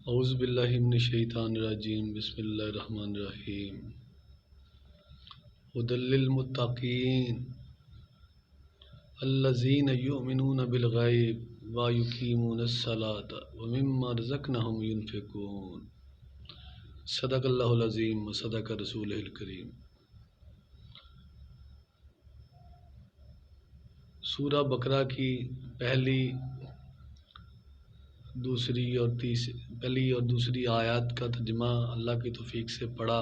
اعوذ باللہ من الشیطان الرجیم بسم اللہ الرحمن الرحیم ھدی للمتقین الذین یؤمنون بالغیب ویقیمون الصلاۃ ومما رزقناہم ینفقون۔ صدق اللہ العظیم وصدق رسولہ الکریم۔ سورہ بقرہ کی پہلی اور دوسری آیات کا ترجمہ اللہ کی توفیق سے پڑھا۔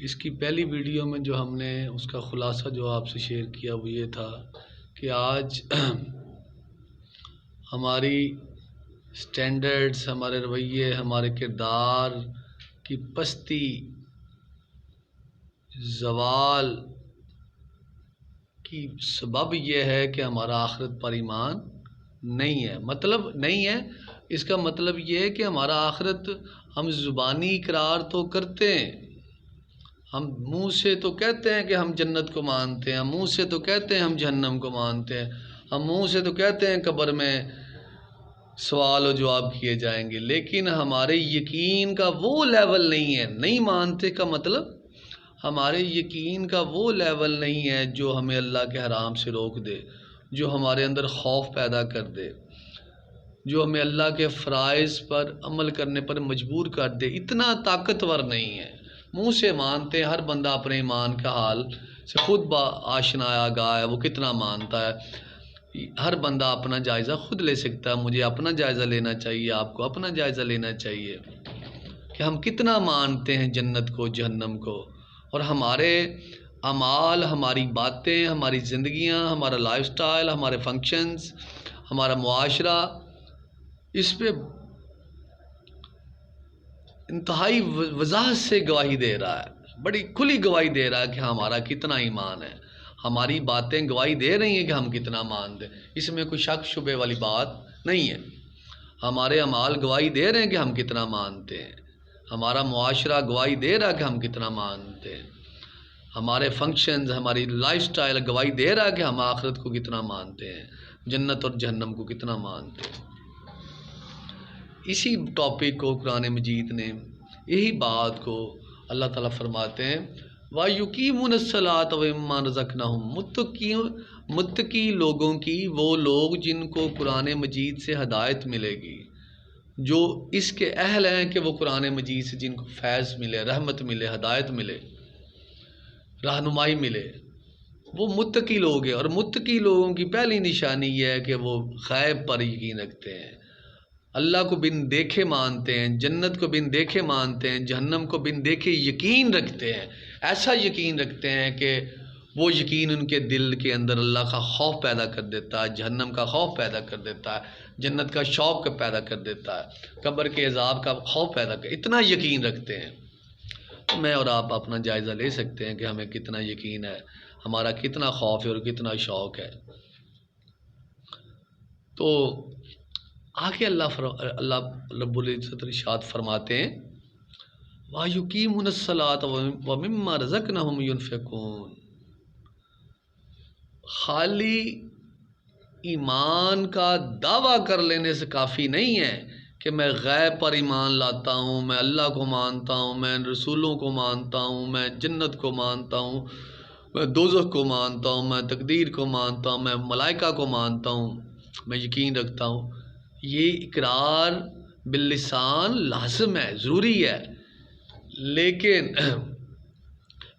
اس کی پہلی ویڈیو میں جو ہم نے اس کا خلاصہ جو آپ سے شیئر کیا وہ یہ تھا کہ آج ہماری سٹینڈرڈز، ہمارے رویے، ہمارے کردار کی پستی، زوال کی سبب یہ ہے کہ ہمارا آخرت پر ایمان نہیں ہے۔ مطلب نہیں ہے، اس کا مطلب یہ ہے کہ ہمارا آخرت ہم زبانی اقرار تو کرتے ہیں، ہم منہ سے تو کہتے ہیں کہ ہم جنت کو مانتے ہیں، ہم منہ سے تو کہتے ہیں ہم جہنم کو مانتے ہیں، ہم منہ سے تو کہتے ہیں قبر میں سوال و جواب کیے جائیں گے، لیکن ہمارے یقین کا وہ لیول نہیں ہے۔ نہیں مانتے کا مطلب ہمارے یقین کا وہ لیول نہیں ہے جو ہمیں اللہ کے حرام سے روک دے، جو ہمارے اندر خوف پیدا کر دے، جو ہمیں اللہ کے فرائض پر عمل کرنے پر مجبور کر دے۔ اتنا طاقتور نہیں ہے۔ منہ سے مانتے ہیں، ہر بندہ اپنے ایمان کا حال سے خود آشنا آگاہ ہے، وہ کتنا مانتا ہے۔ ہر بندہ اپنا جائزہ خود لے سکتا ہے۔ مجھے اپنا جائزہ لینا چاہیے، آپ کو اپنا جائزہ لینا چاہیے کہ ہم کتنا مانتے ہیں جنت کو، جہنم کو، اور ہمارے اعمال، ہماری باتیں، ہماری زندگیاں، ہمارا لائف سٹائل، ہمارے فنکشنز، ہمارا معاشرہ اس پہ انتہائی وضاحت سے گواہی دے رہا ہے، بڑی کھلی گواہی دے رہا ہے کہ ہمارا کتنا ایمان ہے۔ ہماری باتیں گواہی دے رہی ہیں کہ ہم کتنا مانتے ہیں، اس میں کوئی شک شبے والی بات نہیں ہے۔ ہمارے اعمال گواہی دے رہے ہیں کہ ہم کتنا مانتے ہیں، ہمارا معاشرہ گواہی دے رہا ہے کہ ہم کتنا مانتے ہیں، ہمارے فنکشنز، ہماری لائف سٹائل گواہی دے رہا ہے کہ ہم آخرت کو کتنا مانتے ہیں، جنت اور جہنم کو کتنا مانتے ہیں۔ اسی ٹاپک کو قرآن مجید نے، یہی بات کو اللہ تعالیٰ فرماتے ہیں وَيُقِيمُونَ الصَّلَاةَ وَمِمَّا رَزَقْنَاهُمْ۔ متقی لوگوں کی، وہ لوگ جن کو قرآن مجید سے ہدایت ملے گی، جو اس کے اہل ہیں کہ وہ قرآن مجید سے جن کو فیض ملے، رحمت ملے، ہدایت ملے، رہنمائی ملے، وہ متقی لوگ ہیں۔ اور متقی لوگوں کی پہلی نشانی یہ ہے کہ وہ غیب پر یقین رکھتے ہیں، اللہ کو بن دیکھے مانتے ہیں، جنت کو بن دیکھے مانتے ہیں، جہنم کو بن دیکھے یقین رکھتے ہیں۔ ایسا یقین رکھتے ہیں کہ وہ یقین ان کے دل کے اندر اللہ کا خوف پیدا کر دیتا ہے، جہنم کا خوف پیدا کر دیتا ہے، جنت کا شوق پیدا کر دیتا ہے، قبر کے عذاب کا خوف پیدا کر، اتنا یقین رکھتے ہیں۔ میں اور آپ اپنا جائزہ لے سکتے ہیں کہ ہمیں کتنا یقین ہے، ہمارا کتنا خوف ہے اور کتنا شوق ہے۔ تو آگے اللہ رب العزت ارشاد فرماتے ہیں وَيُقِيمُونَ الصَّلَاةَ وَمِمَّا رَزَقْنَاهُمْ يُنْفِقُونَ۔ خالی ایمان کا دعویٰ کر لینے سے کافی نہیں ہے کہ میں غیب پر ایمان لاتا ہوں، میں اللہ کو مانتا ہوں، میں رسولوں کو مانتا ہوں، میں جنت کو مانتا ہوں، میں دوزخ کو مانتا ہوں، میں تقدیر کو مانتا ہوں، میں ملائکہ کو مانتا ہوں، میں یقین رکھتا ہوں۔ یہ اقرار باللسان لازم ہے، ضروری ہے، لیکن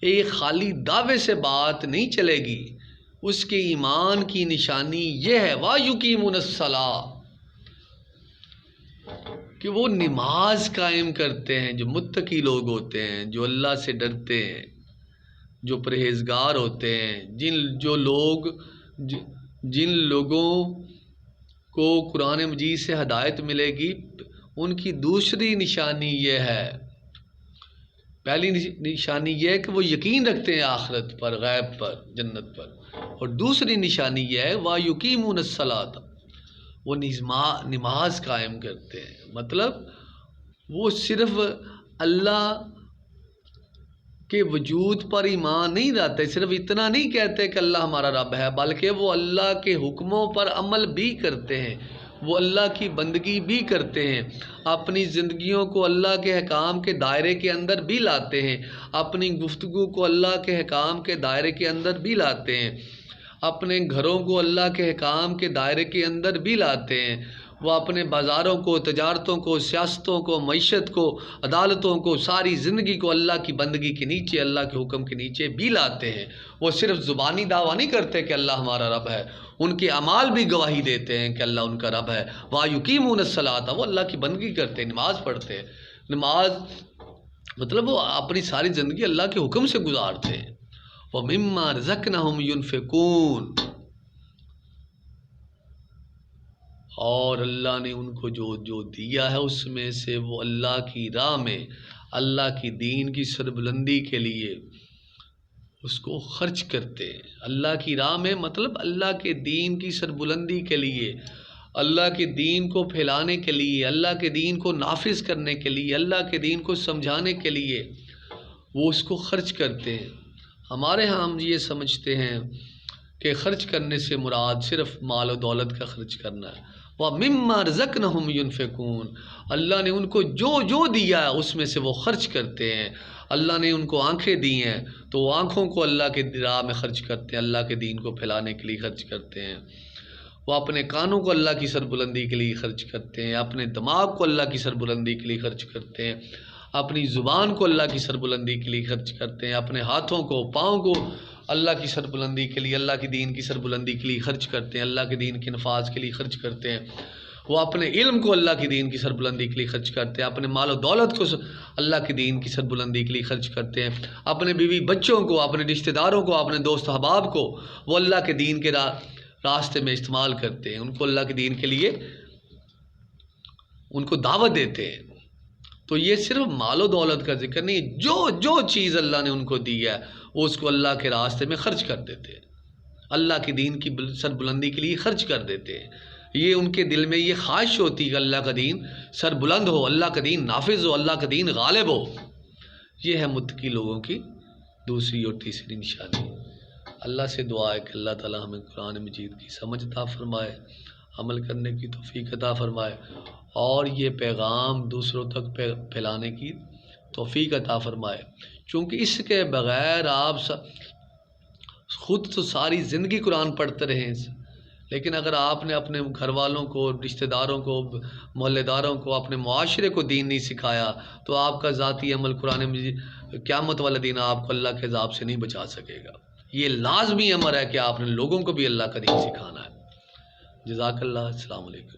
ایک خالی دعوے سے بات نہیں چلے گی۔ اس کے ایمان کی نشانی یہ ہے وَيُقِيمُونَ الصَّلَاةَ، کہ وہ نماز قائم کرتے ہیں۔ جو متقی لوگ ہوتے ہیں، جو اللہ سے ڈرتے ہیں، جو پرہیزگار ہوتے ہیں، جن لوگوں کو قرآن مجید سے ہدایت ملے گی، ان کی دوسری نشانی یہ ہے، پہلی نشانی یہ ہے کہ وہ یقین رکھتے ہیں آخرت پر، غیب پر، جنت پر، اور دوسری نشانی یہ ہے وَيُقِيمُونَ الصَّلَاةَ، وہ نماز قائم کرتے ہیں۔ مطلب وہ صرف اللہ کے وجود پر ایمان نہیں لاتے، صرف اتنا نہیں کہتے کہ اللہ ہمارا رب ہے، بلکہ وہ اللہ کے حکموں پر عمل بھی کرتے ہیں، وہ اللہ کی بندگی بھی کرتے ہیں، اپنی زندگیوں کو اللہ کے احکام کے دائرے کے اندر بھی لاتے ہیں، اپنی گفتگو کو اللہ کے احکام کے دائرے کے اندر بھی لاتے ہیں، اپنے گھروں کو اللہ کے احکام کے دائرے کے اندر بھی لاتے ہیں، وہ اپنے بازاروں کو، تجارتوں کو، سیاستوں کو، معیشت کو، عدالتوں کو، ساری زندگی کو اللہ کی بندگی کے نیچے، اللہ کے حکم کے نیچے بھی لاتے ہیں۔ وہ صرف زبانی دعویٰ نہیں کرتے کہ اللہ ہمارا رب ہے، ان کے اعمال بھی گواہی دیتے ہیں کہ اللہ ان کا رب ہے۔ وَيُقِيمُونَ الصَّلَاةَ، وہ اللہ کی بندگی کرتے ہیں، نماز پڑھتے ہیں۔ نماز مطلب وہ اپنی ساری زندگی اللہ کے حکم سے گزارتے ہیں۔ وَمِمَّا رَزَقْنَاهُمْ يُنْفِقُونَ، اور اللہ نے ان کو جو دیا ہے اس میں سے وہ اللہ کی راہ میں، اللہ کی دین کی سربلندی کے لیے اس کو خرچ کرتے ہیں۔ اللہ کی راہ میں مطلب اللہ کے دین کی سربلندی کے لیے، اللہ کے دین کو پھیلانے کے لیے، اللہ کے دین کو نافذ کرنے کے لیے، اللہ کے دین کو سمجھانے کے لیے وہ اس کو خرچ کرتے ہیں۔ ہمارے ہاں ہم یہ سمجھتے ہیں کہ خرچ کرنے سے مراد صرف مال و دولت کا خرچ کرنا ہے۔ وَمِمَّا رَزَقْنَاهُمْ يُنْفِقُونَ، اللہ نے ان کو جو دیا ہے اس میں سے وہ خرچ کرتے ہیں۔ اللہ نے ان کو آنکھیں دی ہیں تو وہ آنکھوں کو اللہ کے راہ میں خرچ کرتے ہیں، اللہ کے دین کو پھیلانے کے لیے خرچ کرتے ہیں۔ وہ اپنے کانوں کو اللہ کی سربلندی کے لیے خرچ کرتے ہیں، اپنے دماغ کو اللہ کی سربلندی کے لیے خرچ کرتے ہیں، اپنی زبان کو اللہ کی سربلندی کے لیے خرچ کرتے ہیں، اپنے ہاتھوں کو، پاؤں کو اللہ کی سربلندی کے لیے، اللہ کے دین کی سربلندی کے لیے خرچ کرتے ہیں، اللہ کے دین کے نفاذ کے لیے خرچ کرتے ہیں۔ وہ اپنے علم کو اللہ کے دین کی سربلندی کے لیے خرچ کرتے ہیں، اپنے مال و دولت کو اللہ کے دین کی سربلندی کے لیے خرچ کرتے ہیں، اپنے بیوی بچوں کو، اپنے رشتہ داروں کو، اپنے دوست احباب کو وہ اللہ کے دین کے راستے میں استعمال کرتے ہیں، ان کو اللہ کے دین کے لیے ان کو دعوت دیتے ہیں۔ تو یہ صرف مال و دولت کا ذکر نہیں، جو چیز اللہ نے ان کو دی ہے وہ اس کو اللہ کے راستے میں خرچ کر دیتے ہیں، اللہ کے دین کی سربلندی کے لیے خرچ کر دیتے ہیں۔ یہ ان کے دل میں یہ خواہش ہوتی ہے کہ اللہ کا دین سر بلند ہو، اللہ کا دین نافذ ہو، اللہ کا دین غالب ہو۔ یہ ہے متقی لوگوں کی دوسری اور تیسری نشانی۔ اللہ سے دعا ہے کہ اللہ تعالی ہمیں قرآن مجید کی سمجھ عطا فرمائے، عمل کرنے کی توفیق عطا فرمائے، اور یہ پیغام دوسروں تک پھیلانے کی توفیق عطا فرمائے، چونکہ اس کے بغیر آپ خود تو ساری زندگی قرآن پڑھتے رہیں، لیکن اگر آپ نے اپنے گھر والوں کو، رشتہ داروں کو، محلے داروں کو، اپنے معاشرے کو دین نہیں سکھایا تو آپ کا ذاتی عمل قرآن مجید قیامت والا دین آپ کو اللہ کے عذاب سے نہیں بچا سکے گا۔ یہ لازمی امر ہے کہ آپ نے لوگوں کو بھی اللہ کا دین سکھانا ہے۔ جزاک اللہ، السلام علیکم۔